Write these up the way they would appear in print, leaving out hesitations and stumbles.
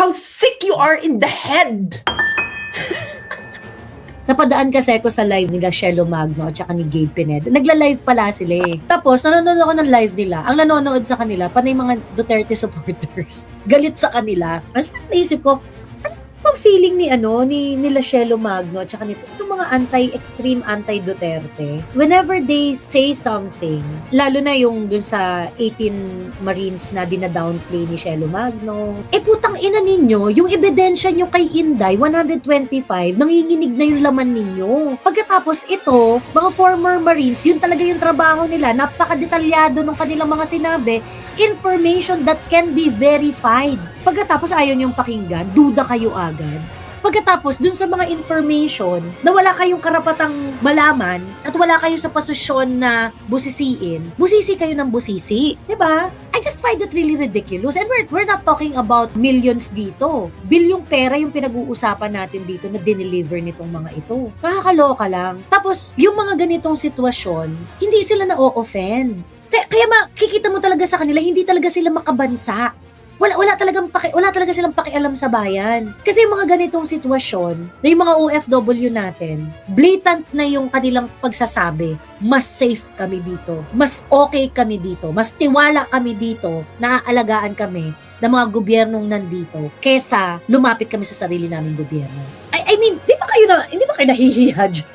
how sick you are in the head. Napadaan kasi ako sa live ni Shelo Magno at saka ni Gabe Pineda. Nagla-live pala sila eh. Tapos, nanonood ako ng live nila. Ang nanonood sa kanila, panay mga Duterte supporters. Galit sa kanila. Mas naisip ko, ano bang feeling ni nila Shelo Magno at saka nito, itong mga extreme anti-Duterte, whenever they say something, lalo na yung dun sa 18 Marines na dinadownplay ni Shelo Magno, putang ina ninyo, yung ebidensya nyo kay Inday, 125, nanginginig na yung laman ninyo. Pagkatapos ito, mga former Marines, yun talaga yung trabaho nila, napakadetalyado ng kanilang mga sinabi, information that can be verified. Pagkatapos ayaw nyong pakinggan, duda kayo agad. Pagkatapos, dun sa mga information na wala kayong karapatang malaman at wala kayo sa posisyon na busisiin, busisi kayo ng busisi. Diba? I just find it really ridiculous. And we're not talking about millions dito. Bilyong pera yung pinag-uusapan natin dito na dineliver nitong mga ito. Nakakaloka lang. Tapos, yung mga ganitong sitwasyon, hindi sila na-o-offend. Kaya makikita mo talaga sa kanila, hindi talaga sila makabansa. Wala talaga silang pakialam sa bayan. Kasi yung mga ganitong sitwasyon, na yung mga OFW natin, blatant na yung kanilang pagsasabi, mas safe kami dito, mas okay kami dito, mas tiwala kami dito, naaalagaan kami ng mga gobyernong nandito, kesa lumapit kami sa sarili naming gobyerno. I mean, hindi ba kayo nahihiya dyan?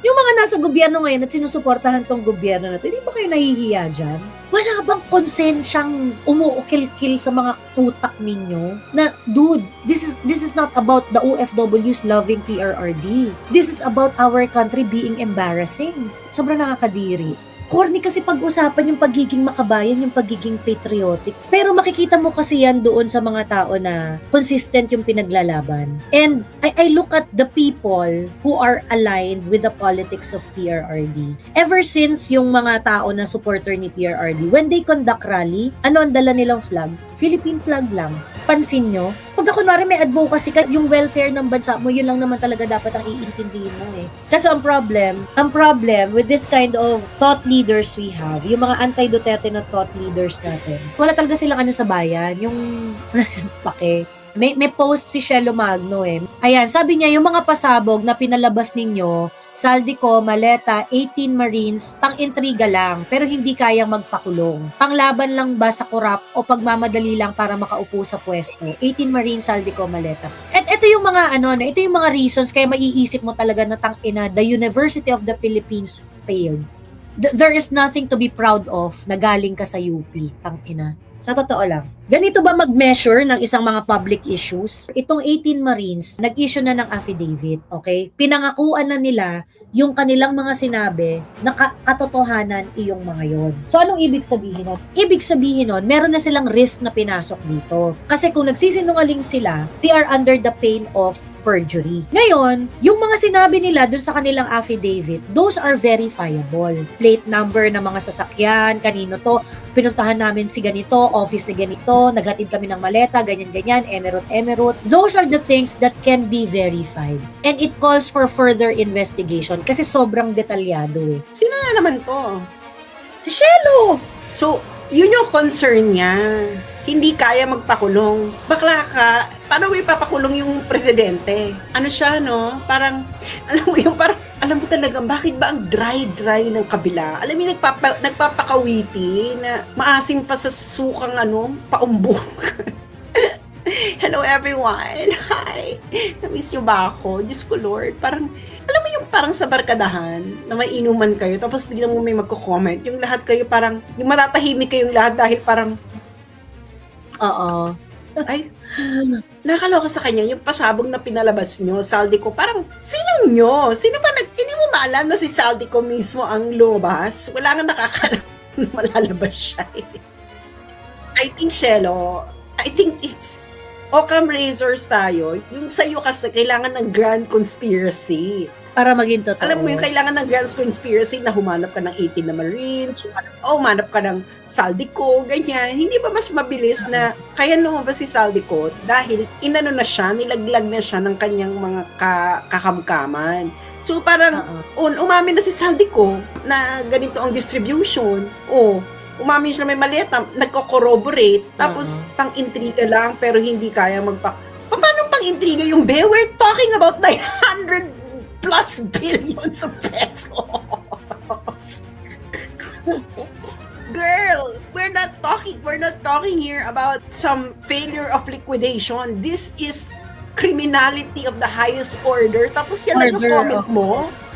Yung mga nasa gobyerno ngayon at sinusuportahan tong gobyerno na to, hindi ba kayo nahihiya dyan? Wala bang konsensyang umuukil-kil sa mga utak ninyo? Na, dude, this is not about the OFWs loving PRRD. This is about our country being embarrassing. Sobrang nakakadiri. Corny kasi pag-usapan yung pagiging makabayan, yung pagiging patriotic. Pero makikita mo kasi yan doon sa mga tao na consistent yung pinaglalaban. And I look at the people who are aligned with the politics of PRRD. Ever since yung mga tao na supporter ni PRRD, when they conduct rally, ano ang dala nilang flag? Philippine flag lang. Pansin nyo? Pagka kunwari may advocacy ka, yung welfare ng bansa mo, yun lang naman talaga dapat ang iintindihin mo eh. Kasi ang problem with this kind of thought leaders we have, yung mga anti-Duterte na thought leaders natin, wala talaga silang ano sa bayan, yung wala silang pake. May post si Shelo Magno eh. Ayan, sabi niya, yung mga pasabog na pinalabas ninyo, Saldico, Maleta, 18 Marines, pang-intriga lang, pero hindi kayang magpakulong. Panglaban lang ba sa korap o pagmamadali lang para makaupo sa pwesto? 18 Marines, Saldico, Maleta. At ito yung mga ito yung mga reasons kaya maiisip mo talaga na tangina, the University of the Philippines failed. There is nothing to be proud of na galing ka sa UP, tangina. Sa totoo lang. Ganito ba mag-measure ng isang mga public issues? Itong 18 Marines, nag-issue na ng affidavit, okay? Pinangakuan na nila yung kanilang mga sinabi na katotohanan iyong mga yon. So, anong ibig sabihin nun? Ibig sabihin nun, meron na silang risk na pinasok dito. Kasi kung nagsisinungaling sila, they are under the pain of perjury. Ngayon, yung mga sinabi nila dun sa kanilang affidavit, those are verifiable. Plate number ng mga sasakyan, kanino to, pinuntahan namin si ganito, office ni ganito, naghatid kami ng maleta, ganyan-ganyan, emerald. Those are the things that can be verified. And it calls for further investigation kasi sobrang detalyado eh. Sino na naman to? Si Shelo! So, yun yung concern niya. Hindi kaya magpakulong. Bakla ka, paano may papakulong yung presidente? Ano siya, no? Parang, alam mo talaga, bakit ba ang dry ng kabila? Alam mo, nagpapakawiti na maasim pa sa sukang paumbok. Hello everyone! Hi! Na-miss nyo ba ako? Diyos ko Lord, parang, alam mo yung parang sa barkadahan, na may inuman kayo, tapos biglang mo may magko-comment, yung lahat kayo parang, yung matatahimik kayong lahat dahil parang, Oo. ay, nakakaloka sa kanya, yung pasabog na pinalabas nyo, Saldico, parang, sino nyo? Hindi mo ba alam na si Saldico mismo ang lumabas? Wala nga nakakalam na malalabas siya eh. I think it's Occam Razors tayo. Yung sa'yo kasi, kailangan ng grand conspiracy. Para maging totoo. Alam mo yung kailangan ng grand conspiracy na humanap ka ng 18 na Marines, humanap ka ng Saldico, ganyan. Hindi ba mas mabilis na kaya lumabas si Saldico dahil inano na siya, nilaglag na siya ng kanyang mga kakamkaman. So parang umamin na si Saldico na ganito ang distribution. umamin siya na may mali, nagko-corroborate, tapos pang-intriga lang, pero hindi kaya paano pang-intriga yung be? We're talking about 900 plus billions of pesos. Girl, we're not talking here about some failure of liquidation. This is criminality of the highest order. Tapos yan lang yung comment mo.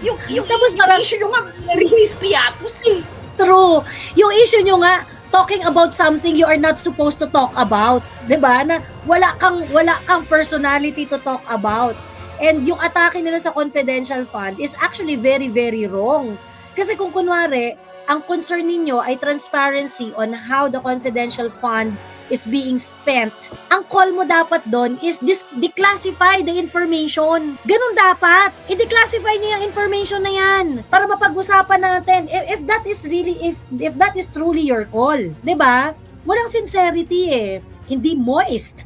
Yung Tapos parang- issue yung nga, Luis Piatos eh. True. Yung issue nyo nga, talking about something you are not supposed to talk about. 'Di ba? Na wala kang personality to talk about. And yung atake nila sa confidential fund is actually very, very wrong. Kasi kung kunwari, ang concern ninyo ay transparency on how the confidential fund is being spent. Ang call mo dapat doon is declassify the information. Ganun dapat. I-declassify niyo yung information na yan para mapag-usapan natin. If that is really, if that is truly your call. 'Di ba? Walang sincerity eh. Hindi moist.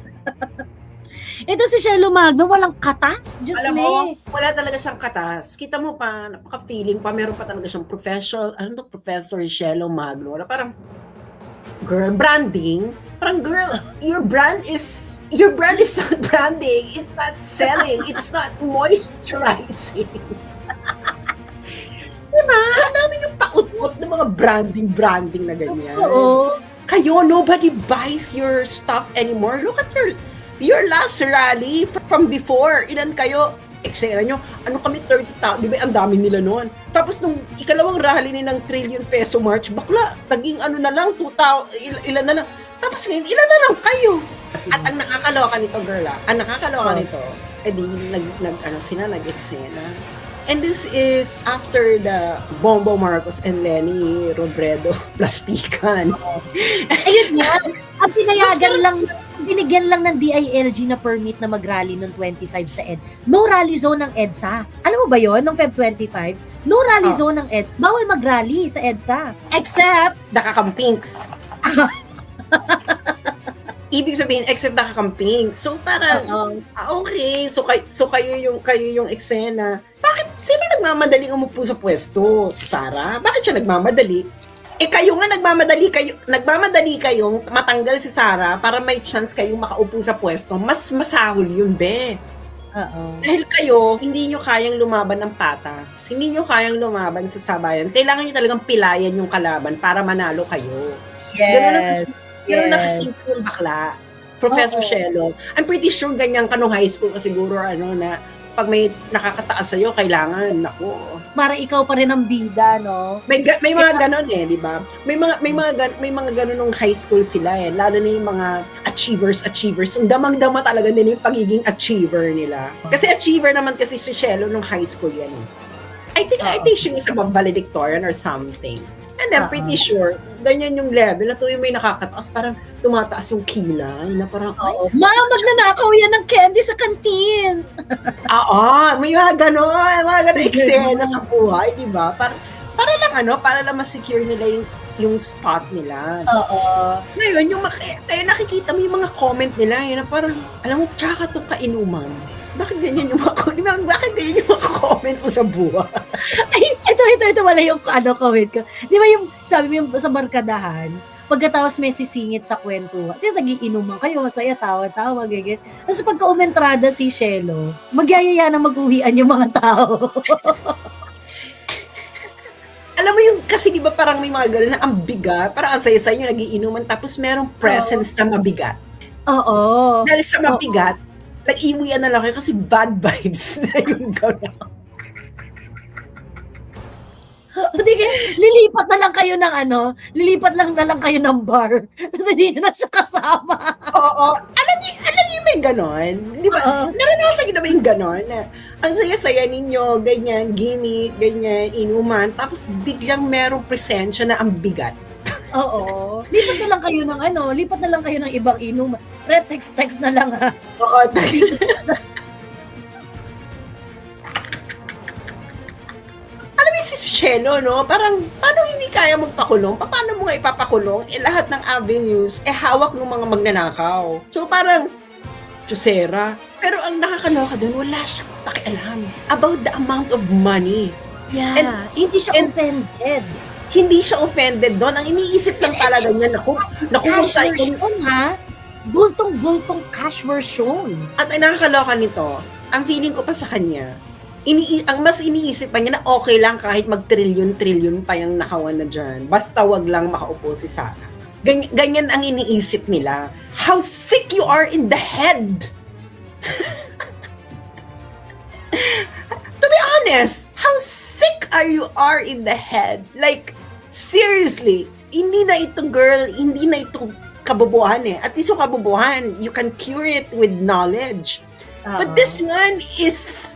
Ito si Shelo Magno, walang katas. Diyos Alam mo, me. wala talaga siyang katas. Kita mo pa, napaka-feeling pa, meron pa talaga siyang Professor Shelo Magno. Na parang, girl, branding. Parang, girl, your brand is not branding. It's not selling. It's not moisturizing. Diba? Ang dami yung paut-ut ng mga branding na ganyan. Oo. Kayo, nobody buys your stuff anymore. Look at your last rally from before. Ilan kayo? Eksena nyo, ano kami 30,000, di ba ang dami nila noon. Tapos nung ikalawang rally ni ng trillion peso march, bakla, naging ano na lang, 2,000, ilan na lang. Tapos ngayon, ilan na lang kayo. At ang nakakaloka nito, girl, ang nakakaloka nito, edi nag-eksena. And this is after the Bongbong Marcos and Lenny Robredo plastikan. Ayun nga. Ang binigyan lang ng DILG na permit na mag-rally ng 25 sa ED. No rally zone ng EDSA. Alam mo ba yon ng Feb 25? No rally zone ng EDSA. Bawal mag-rally sa EDSA. Except Nakakampings. Ibig sabihin, except nakakamping. So parang, okay, so kayo yung eksena. Bakit, sino nagmamadaling umupo sa pwesto? Sarah? Bakit siya nagmamadali? Kayo nga nagmamadali kayong matanggal si Sarah para may chance kayong makaupo sa pwesto. Mas masahol yun, be. Dahil kayo, hindi nyo kayang lumaban ng patas. Hindi nyo kayang lumaban sa sabayan. Kailangan nyo talagang pilayan yung kalaban para manalo kayo. yes. Ganun na kasi yung bakla. Professor Shelo. I'm pretty sure ganyan ka nung high school ka siguro na pag may nakakataas sa'yo, kailangan, nako. Para ikaw pa rin ang bida, no? May mga ganon di ba? May mga ganon nung high school sila lalo na yung mga achievers. Yung damang-dama talaga nila yung pagiging achiever nila. Kasi achiever naman kasi si Shelo nung high school yan. I think she was a valedictorian or something. And I'm pretty sure, ganyan yung level na tuwing may nakakataas, parang tumataas yung kilay na parang, Magnanakaw yan ng candy sa kantin. may mga ganon eksena sa buhay, di ba? Para lang ma-secure nila yung spot nila. Ngayon, nakikita mo yung mga comment nila, na parang, alam mo, tsaka itong kainuman. Bakit ganyan yung bakit ganyan yung mga comment mo sa buhay? Ay, ito wala yung comment ko. Di ba yung, sabi mo yung sa barkadahan, pagkatapos may sisingit sa kwento, tapos nagiinuman kayo, masaya, tawa-tawa, gagawin. Tapos pagka umentrada si Shelo, magyayaya na mag-uwian yung mga tao. Alam mo yung, kasi di ba parang may mga gano'n na ang bigat, parang ang saya-saya yung nagiinuman, tapos merong presence na mabigat. Oo. Dahil sa mabigat, nag-iwian na lang kayo kasi bad vibes na yung gano'n. Hindi, lilipat na lang kayo ng bar. Tapos hindi nyo na siya kasama. Oo. Alam niyo may gano'n? Di ba? Naranasan niyo na ba yung gano'n? Ang saya-saya ninyo, ganyan, gimmick, ganyan, inuman, tapos biglang merong presensya na ang bigat. Oo. Lipat na lang kayo ng ibang inuman. Text na lang ha. Oo. Alam mo si Shelo, no? Parang, paano hindi kaya magpakulong? Paano mo nga ipapakulong? Lahat ng avenues, hawak ng mga magnanakaw. So parang, Chusera. Pero ang nakakaloka doon, wala siyang pakialam about the amount of money. Yeah. Hindi siya offended. hindi siya offended doon. Ang iniisip lang talaga niya, naku, Cash tayo. version, ha? Bultong-bultong cash version. At ang nakakaloka nito, ang feeling ko pa sa kanya, ang mas iniisip pa niya na okay lang kahit mag-trillion-trillion pa yung nakawan na dyan. Basta wag lang makaupo si Sara. Ganyan ang iniisip nila. How sick you are in the head! To be honest, how sick you are in the head? Like, seriously, hindi na ito girl, hindi na ito kabobohan eh. At least yung kabobohan, you can cure it with knowledge. But this one is,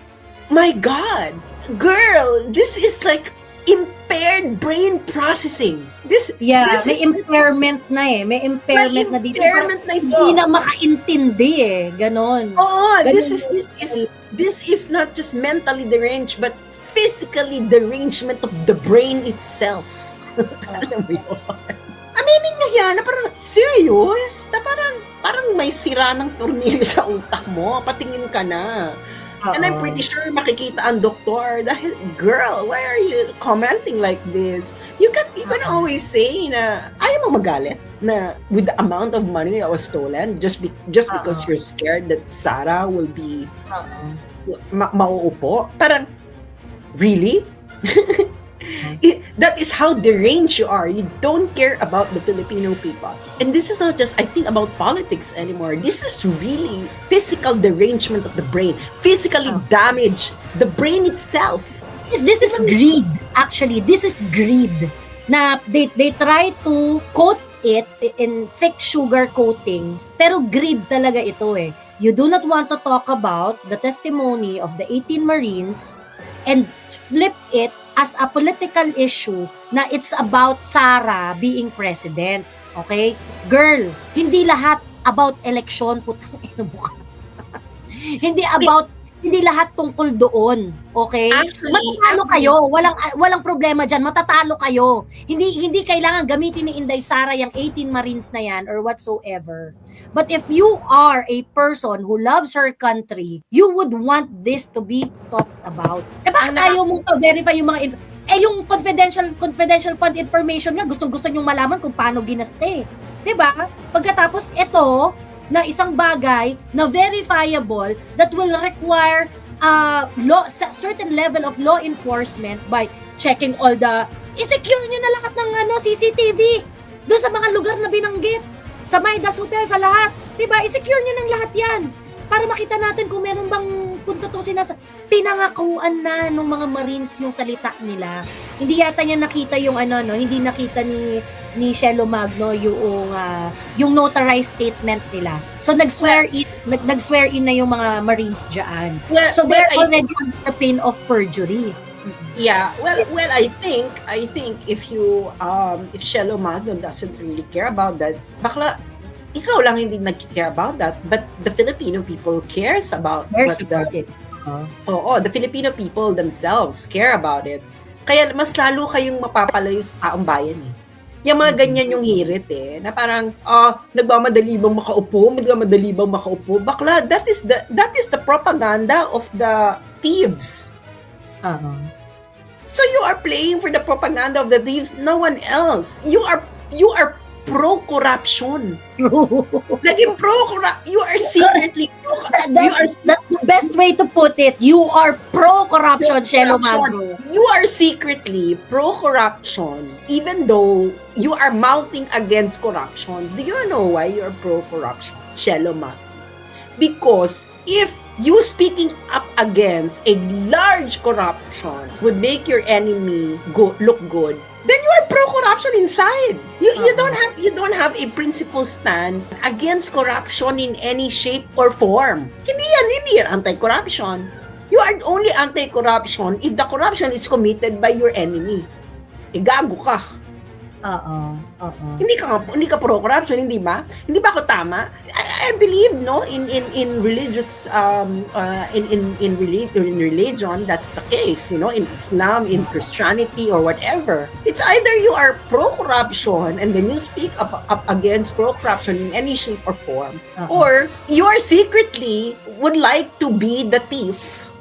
my God, girl, this is like impaired brain processing. This may impairment na eh. May impairment na dito. Impairment na ito. Hindi na makaintindi eh. Ganon. Oo, Ganon this is not just mentally deranged, but physically derangement of the brain itself. Alam mo yun? Aminin niya yan na parang, serious? Na parang may sira ng tornilyo sa utak mo. Patingin ka na. And I'm pretty sure makikita ang doktor dahil, girl, why are you commenting like this? You can always say na ayaw mo magalit na with the amount of money that was stolen just because you're scared that Sara will be mauupo. Parang, really? That is how deranged you are. You don't care about the Filipino people. And this is not just, I think, about politics anymore. This is really physical derangement of the brain. Physically damage the brain itself. This is greed. Actually, this is greed. Na they try to coat it in thick sugar coating. Pero greed talaga ito eh. You do not want to talk about the testimony of the 18 Marines and flip it as a political issue na it's about Sara being president. Okay? Girl, hindi lahat about election. Putang ina mo ka. Hindi lahat tungkol doon. Okay? Actually, matatalo kayo. Walang problema dyan. Matatalo kayo. Hindi kailangan gamitin ni Inday Sara yung 18 Marines na yan or whatsoever. But if you are a person who loves her country, you would want this to be talked about. Eh bakit ayaw mong verify yung mga yung confidential fund information nga, gustong-gusto nyong malaman kung paano ginaste. 'Di ba? Pagkatapos ito na isang bagay na verifiable that will require certain level of law enforcement by checking all the i-secure nyo na lahat ng CCTV doon sa mga lugar na binanggit sa Midas Hotel, sa lahat, diba? I-secure nyo ng lahat yan para makita natin kung meron bang punto tong pinangakuan na ng mga Marines yung salita nila. Hindi yata niya nakita yung hindi nakita ni Shelo Magno yung notarized statement nila. So nag-swear in na yung mga Marines diyan. So they're already on the pain of perjury. Yeah, well, I think if Shelo Magno doesn't really care about that, bakla ikaw lang hindi nag-care about that, but the Filipino people cares about the Filipino people themselves care about it. Kaya mas lalo kayong mapapalayo sa taong bayan eh. Yung mga ganyan yung hirit eh, na parang nagmamadali bang makaupo. Bakla, that is the propaganda of the thieves. So you are playing for the propaganda of the thieves, no one else. You are pro-corruption. Naging pro-corruption. You are secretly That's the best way to put it. You are pro-corruption, Shelo Magno. You are secretly pro-corruption, even though you are mouthing against corruption. Do you know why you are pro-corruption, Shelo Magno? Because if you speaking up against a large corruption would make your enemy look good, then you are pro-corruption inside. You don't have a principled stand against corruption in any shape or form. Hindi yan anti-corruption. You are only anti-corruption if the corruption is committed by your enemy. Gago ka. Hindi ka pro-corruption, hindi ba? Hindi ba ako tama? I believe in religious in religion that's the case, in Islam, in Christianity or whatever. It's either you are pro-corruption and then you speak up against pro-corruption in any shape or form, or you are secretly would like to be the thief.